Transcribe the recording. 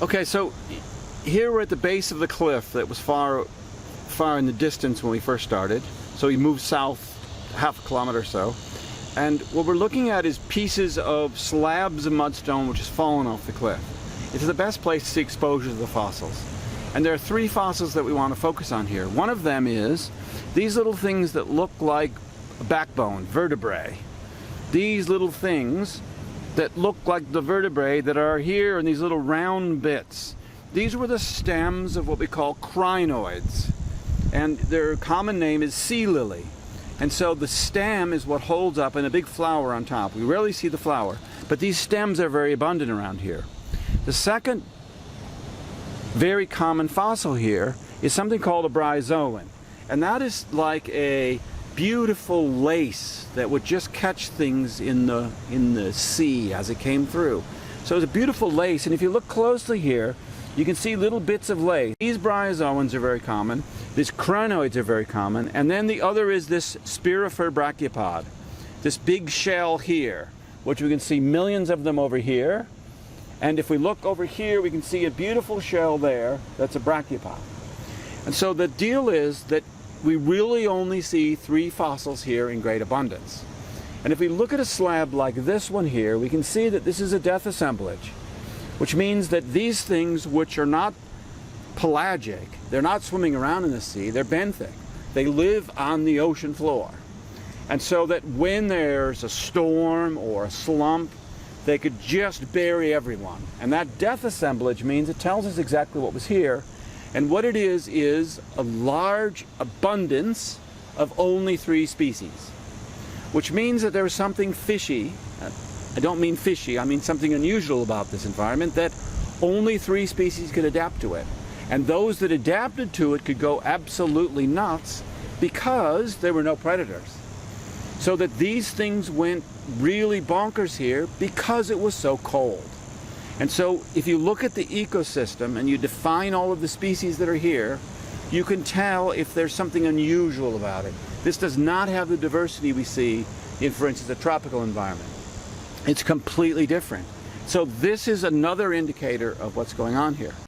Okay, so here we're at the base of the cliff that was far in the distance when we first started. So we moved south half a kilometer or so. And what we're looking at is pieces of slabs of mudstone which has fallen off the cliff. It's the best place to see exposure to the fossils. And there are three fossils that we want to focus on here. One of them is these little things that look like a backbone, vertebrae. These little things that look like the vertebrae that are here in these little round bits. These were the stems of what we call crinoids. And their common name is sea lily. And so the stem is what holds up and a big flower on top. We rarely see the flower, but these stems are very abundant around here. The second very common fossil here is something called a bryozoan. And that is like a beautiful lace that would just catch things in the sea as it came through. So it's a beautiful lace, and if you look closely here, you can see little bits of lace. These bryozoans are very common. These crinoids are very common. And then the other is this spirifer brachiopod, this big shell here, which we can see millions of them over here. And if we look over here, we can see a beautiful shell there that's a brachiopod. And so the deal is that we really only see three fossils here in great abundance. And if we look at a slab like this one here, we can see that this is a death assemblage, which means that these things, which are not pelagic, they're not swimming around in the sea, they're benthic. They live on the ocean floor. And so that when there's a storm or a slump, they could just bury everyone. And that death assemblage means it tells us exactly what was here. And what it is a large abundance of only three species, which means that there is something fishy. I don't mean fishy, I mean something unusual about this environment, that only three species could adapt to it. And those that adapted to it could go absolutely nuts because there were no predators. So that these things went really bonkers here because it was so cold. And so if you look at the ecosystem and you define all of the species that are here, you can tell if there's something unusual about it. This does not have the diversity we see in, for instance, a tropical environment. It's completely different. So this is another indicator of what's going on here.